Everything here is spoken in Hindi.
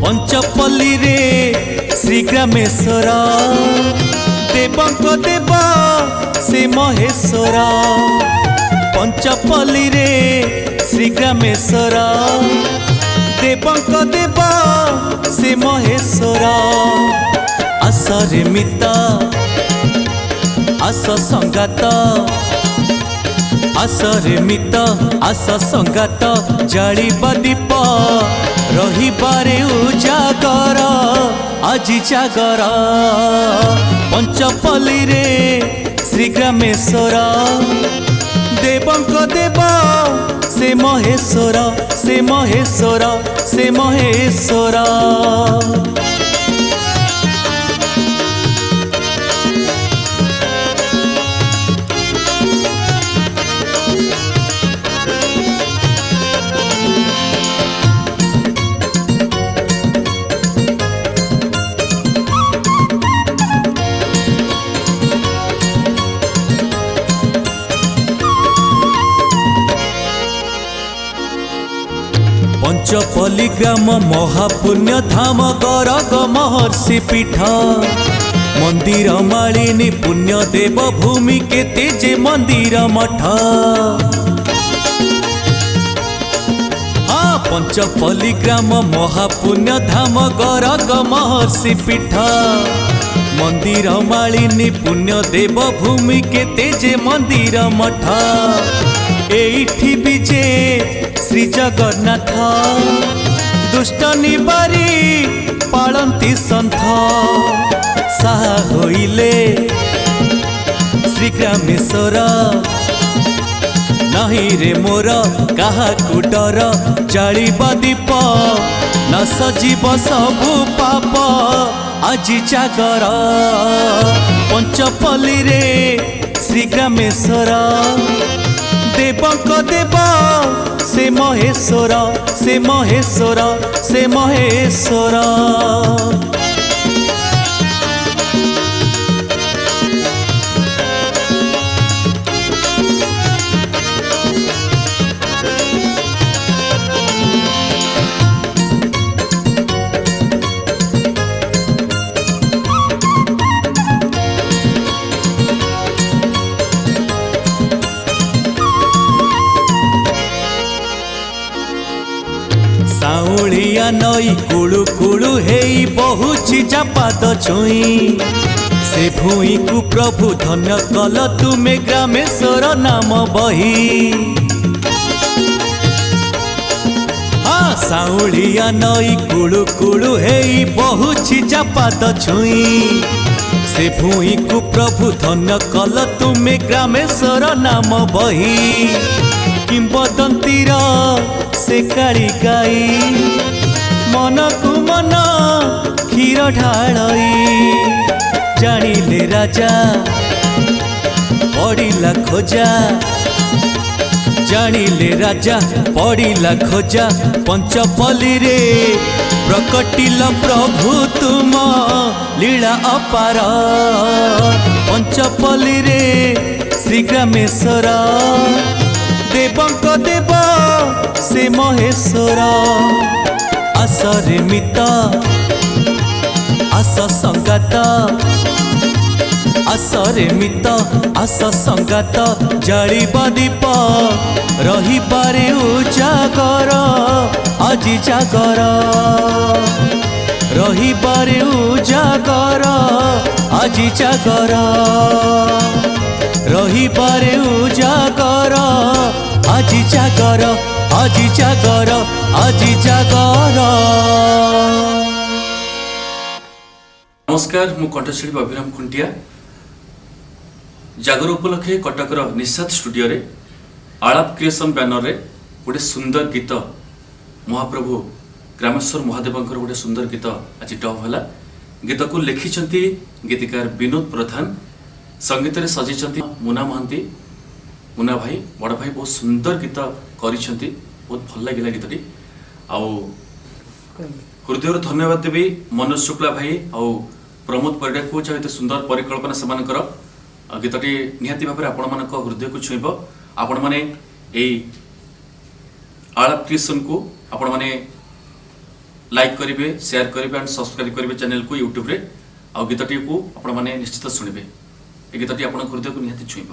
पंचपल्ली रे श्रीग्रामेश्वर देवंक देव से महेश्वर पंचपल्ली रे श्रीग्रामेश्वर देवंक देव से महेश्वर आसरे मित आस संगात आसरे मित आस संगात जालिबा दीप रहिबारे उजागर आजि जागर पंचपल्ली रे श्रीग्रामेश्वर देवंक देव से महेश्वर से महेश्वर से महेश्वर। पंचपल्ली ग्राम महापुण्य धाम गरग महर्षि पीठ मंदिर मालिनी पुण्य देव भूमि के तेजे मंदिर मठ। हाँ पंचपल्ली ग्राम महापुण्य धाम गरग महर्षि पीठ मंदिर मालिनी पुण्य देव भूमि के तेजे मंदिर मठ। एठी विजे श्री जगन्नाथ दुष्ट निबारी पालंती सन्थ साहा होइले श्रीग्रामेश्वर नहीं रे मोर कहा डर जालिबा दीप न सजीव सबु पाप आजि जागर पंचपल्ली रे श्रीग्रामेश्वर देवंक देव से महेश्वर से महेश्वर से महेश्वर। साउलिया नई कुलु कुलु हेई बहुची जापाद छुई से भूई को प्रभु धन्य कल तुमे ग्रामेश्वर नाम बही। हाँ साउलिया नई कुलु कुलु हेई बहुची जापाद छुई से भूई को प्रभु धन्य कल तुमे ग्रामेश्वर नाम बही। किंबदंतीर से काली गाई मन को मन क्षीर ढालई जानिले राजा पड़िला खोजा जानिले राजा पड़िला खोजा पंचपल्ली रे प्रकटिल प्रभु तुम लीला अपार पंचपल्ली रे श्रीग्रामेश्वर देवंक देव से महेश्वर आसरे मित आस संगात आसरे मित आस संगात जालिबा दीप रहिबारे उजागर आजि जागर रहिबारे उजागर आजि जागर रहिबारे उजागर आजि जागर आजि जागर आजि जागर। नमस्कार मु कंठशिल्पी अभिराम खुंटिया जागर उपलक्षे कटकर निषाद स्टूडियो रे आलाप क्रिएशन बैनर रे गोटे सुंदर गीत महाप्रभु ग्रामेश्वर महादेवंकर गोटे सुंदर गीत आज टॉप होला। गीत को लिखिछंती गीतिकार विनोद प्रधान संगीत रे सजीछंती मुना महांती मुना भाई बड़ भाई बहुत सुंदर गीत करिछंती बहुत भल लागिला गीतटी आउ हृदय धन्यवाद देवी मनोज शुक्ला भाई आउ प्रमोद परिडा को एते सुंदर परिकल्पना सेमानकर गीतटी निहाती भाव आपण मानक हृदय को छुईब आपण माने एई आलाप क्रिएशन को आपण माने लाइक करेंगे, शेयर करेंगे एंड सब्सक्राइब करेंगे चैनल को यूट्यूब रे। आ गीतटी को आपण मैंने निश्चित शुणिबे। ए गीतटी आपण हृदय को निहाती छुईब।